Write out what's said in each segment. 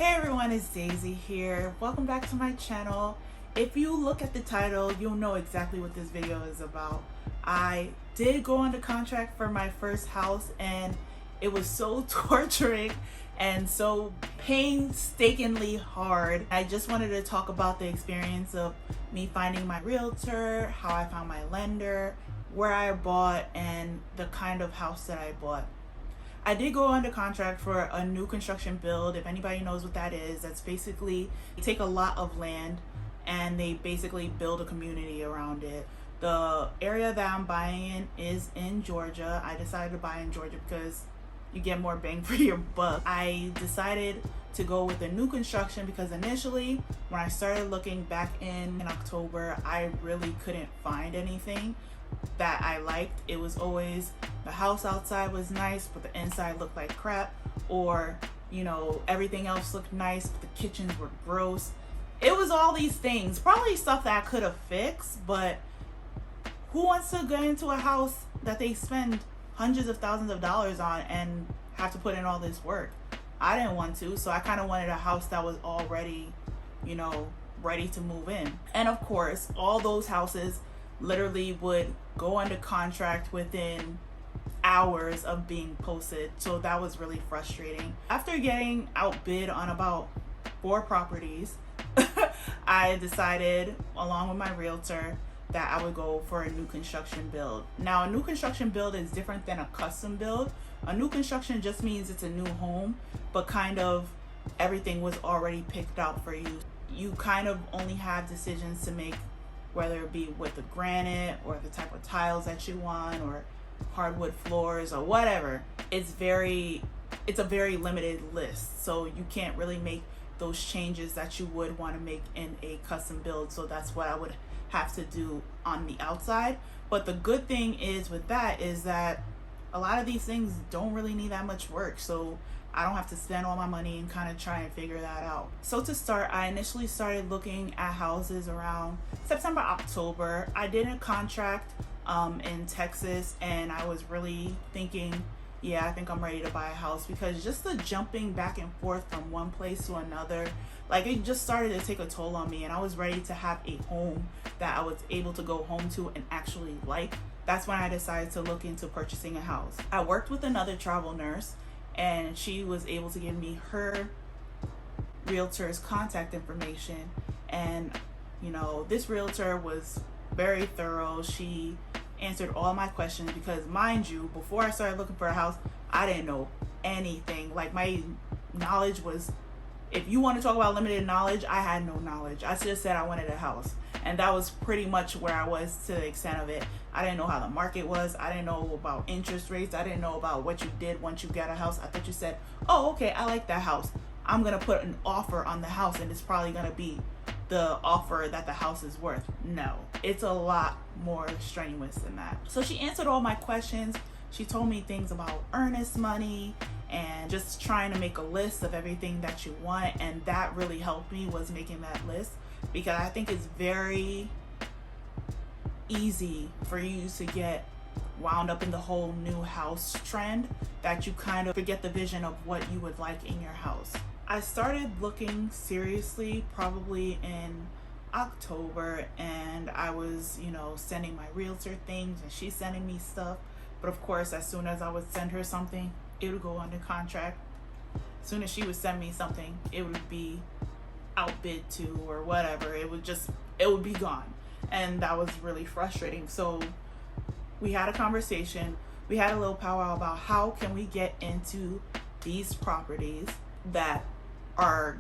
Hey everyone, it's Daisy here. Welcome back to my channel. If you look at the title, you'll know exactly what this video is about. I did go under contract for my first house and it was so torturing and so painstakingly hard. I just wanted to talk about the experience of me finding my realtor, how I found my lender, where I bought, and the kind of house that I bought. I did go under contract for a new construction build. If anybody knows what that is, that's basically they take a lot of land and they basically build a community around it. The area that I'm buying in is in Georgia. I decided to buy in Georgia because you get more bang for your buck. I decided to go with the new construction because initially when I started looking back in October, I really couldn't find anything that I liked. It was always the house outside was nice but the inside looked like crap, or everything else looked nice but the kitchens were gross. It was all these things, probably stuff that I could have fixed, but who wants to get into a house that they spend hundreds of thousands of dollars on and have to put in all this work? I didn't want to, so I kind of wanted a house that was already ready to move in. And of course all those houses literally would go under contract within hours of being posted, so that was really frustrating. After getting outbid on about 4 properties, I decided along with my realtor that I would go for a new construction build. Now, a new construction build is different than a custom build. A new construction just means it's a new home, but kind of everything was already picked out for you. You kind of only have decisions to make, whether it be with the granite or the type of tiles that you want or hardwood floors or whatever. It's a very limited list, so you can't really make those changes that you would want to make in a custom build. So that's what I would have to do on the outside. But the good thing is with that is that a lot of these things don't really need that much work, so I don't have to spend all my money and kind of try and figure that out. So to start, I initially started looking at houses around September, October. I did a contract in Texas, and I was really thinking, yeah, I think I'm ready to buy a house, because just the jumping back and forth from one place to another, like, it just started to take a toll on me, and I was ready to have a home that I was able to go home to and actually like. That's when I decided to look into purchasing a house. I worked with another travel nurse, and she was able to give me her realtor's contact information. And this realtor was very thorough. She answered all my questions because, mind you, before I started looking for a house, I didn't know anything. Like, my knowledge was, if you want to talk about limited knowledge, I had no knowledge. I just said I wanted a house, and that was pretty much where I was to the extent of it. I didn't know how the market was. I didn't know about interest rates. I didn't know about what you did once you got a house. I thought you said, oh, okay, I like that house, I'm gonna put an offer on the house and it's probably gonna be the offer that the house is worth. No, it's a lot more strenuous than that. So she answered all my questions. She told me things about earnest money and just trying to make a list of everything that you want, and that really helped me, was making that list, because I think it's very easy for you to get wound up in the whole new house trend that you kind of forget the vision of what you would like in your house. I started looking seriously probably in October, and I was sending my realtor things and she's sending me stuff, but of course as soon as I would send her something, it would go under contract. As soon as she would send me something, it would be outbid to or whatever. It would be gone, and that was really frustrating. So we had a conversation. We had a little powwow about how can we get into these properties that are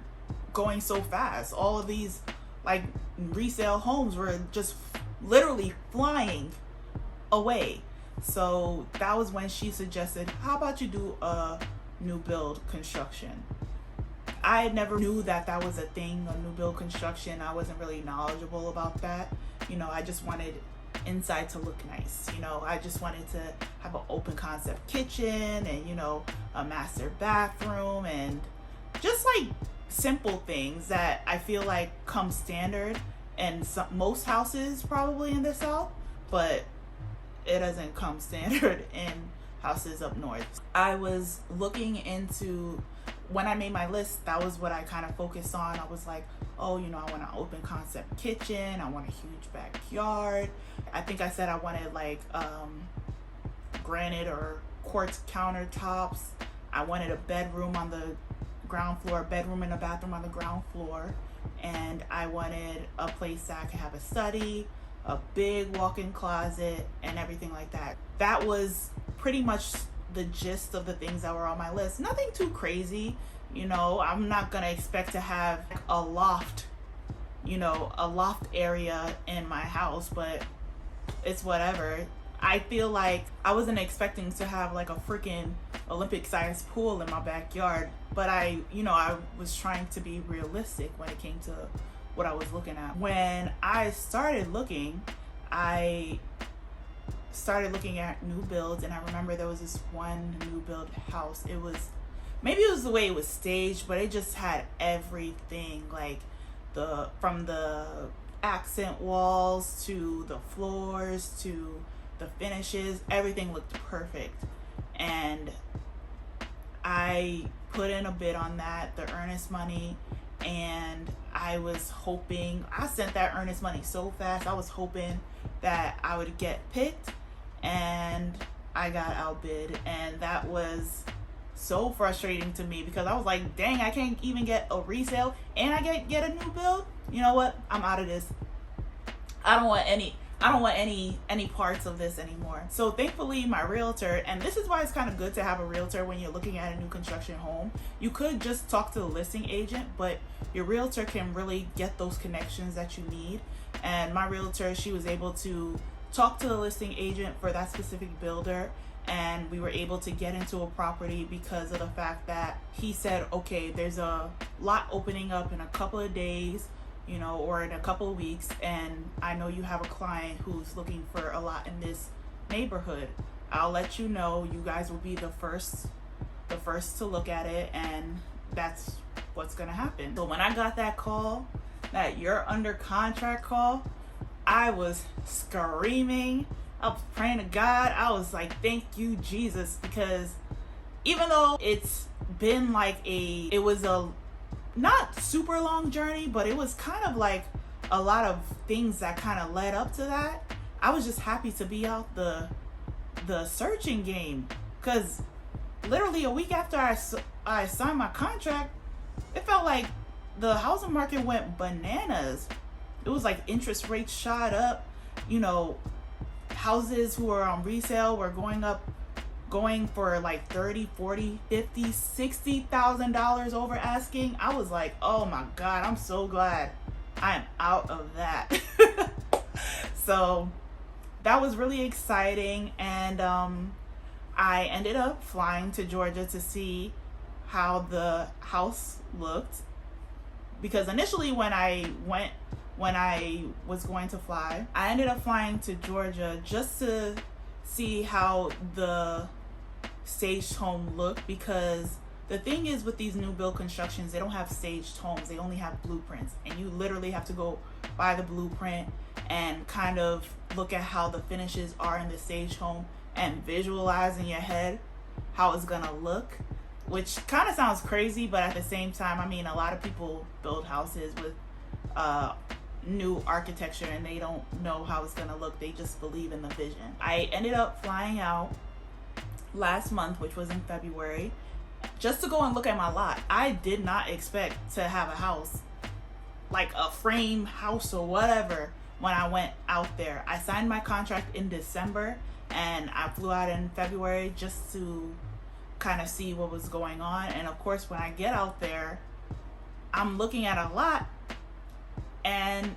going so fast. All of these like resale homes were just literally flying away. So that was when she suggested, how about you do a new build construction? I never knew that that was a thing, a new build construction. I wasn't really knowledgeable about that. I just wanted inside to look nice. I just wanted to have an open concept kitchen and a master bathroom, and just like simple things that I feel like come standard in most houses probably in the South, but it doesn't come standard in houses up north. I was looking into when I made my list, that was what I kind of focused on. I was like, oh, you know, I want an open concept kitchen. I want a huge backyard. I think I said I wanted like granite or quartz countertops. I wanted a bedroom on the ground floor, bedroom and a bathroom on the ground floor. And I wanted a place that I could have a study, a big walk-in closet, and everything like that. That was pretty much the gist of the things that were on my list. Nothing too crazy, you know. I'm not gonna expect to have a loft, you know, a loft area in my house, but it's whatever. I feel like I wasn't expecting to have like a freaking Olympic-sized pool in my backyard, but I was trying to be realistic when it came to what I was looking at. When I started looking, I started looking at new builds, and I remember there was this one new build house. Maybe it was the way it was staged, but it just had everything, like from the accent walls to the floors to the finishes. Everything looked perfect, and I put in a bid on that, the earnest money, and I was hoping, I sent that earnest money so fast, I was hoping that I would get picked, and I got outbid. And that was so frustrating to me, because I was like, dang, I can't even get a resale and I get a new build. You know what, I'm out of this. I don't want any parts of this anymore. So thankfully my realtor, and this is why it's kind of good to have a realtor when you're looking at a new construction home. You could just talk to the listing agent, but your realtor can really get those connections that you need. And my realtor, she was able to talk to the listing agent for that specific builder, and we were able to get into a property because of the fact that he said, okay, there's a lot opening up in a couple of days, you know, or in a couple of weeks, and I know you have a client who's looking for a lot in this neighborhood. I'll let you know. You guys will be the first to look at it, and that's what's gonna happen. So when I got that call, that you're under contract call, I was screaming. I was praying to God. I was like, thank you, Jesus, because even though it's been like it was a not super long journey, but it was kind of like a lot of things that kind of led up to that. I was just happy to be out the searching game, because literally a week after I signed my contract, it felt like the housing market went bananas. It was like interest rates shot up, you know, houses who were on resale were going for like 30, 40, 50, $60,000 over asking. I was like, oh my God, I'm so glad I am out of that. So that was really exciting. And I ended up flying to Georgia to see how the house looked, because initially when I was going to fly, I ended up flying to Georgia just to see how the staged home looked, because the thing is with these new build constructions, they don't have staged homes, they only have blueprints, and you literally have to go by the blueprint and kind of look at how the finishes are in the staged home and visualize in your head how it's gonna look, which kind of sounds crazy, but at the same time, I mean, a lot of people build houses with new architecture and they don't know how it's gonna look. They just believe in the vision. I ended up flying out last month, which was in February, just to go and look at my lot. I did not expect to have a house, like a frame house or whatever, when I went out there. I signed my contract in December and I flew out in February just to kind of see what was going on. And of course, when I get out there, I'm looking at a lot and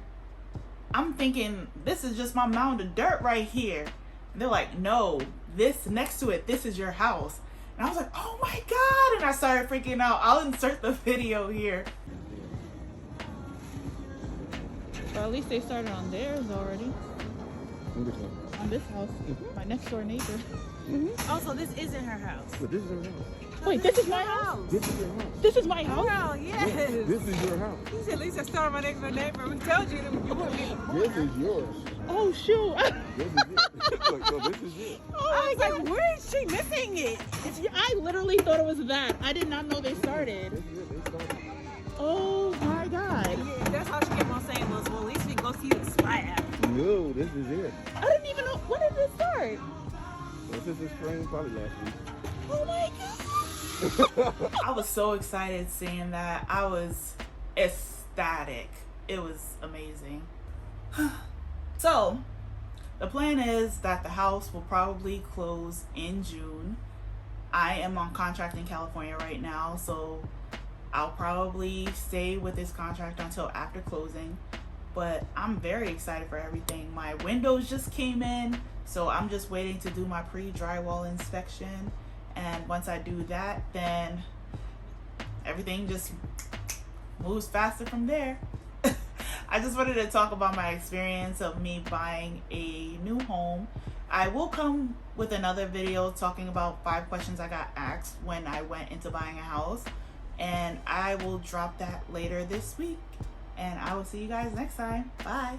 I'm thinking, this is just my mound of dirt right here. And they're like, no, this next to it, this is your house. And I was like, oh my God. And I started freaking out. I'll insert the video here. Well, at least they started on theirs already. On this house, my next door neighbor. Also, this isn't her house. But this is her house. Wait, this is my house? This is your house. This is my house? Girl, yes. This is your house. You said Lisa started my next door neighbor. We told you that you wouldn't be the This is yours. Oh, shoot. This is it. Look, so this is it. Oh I my was God. like, where is she missing it? I literally thought it was that. I did not know they started. This is it. They started. Oh my God. Yeah, that's how she kept on saying was, well, at least we can go see the slab. No, this is it. I didn't even know. When did it start? This is the spring, probably last week. Oh my God. I was so excited seeing that. I was ecstatic. It was amazing. So, the plan is that the house will probably close in June. I am on contract in California right now, so I'll probably stay with this contract until after closing. But I'm very excited for everything. My windows just came in, so I'm just waiting to do my pre-drywall inspection. And once I do that, then everything just moves faster from there. I just wanted to talk about my experience of me buying a new home. I will come with another video talking about 5 questions I got asked when I went into buying a house. And I will drop that later this week. And I will see you guys next time. Bye.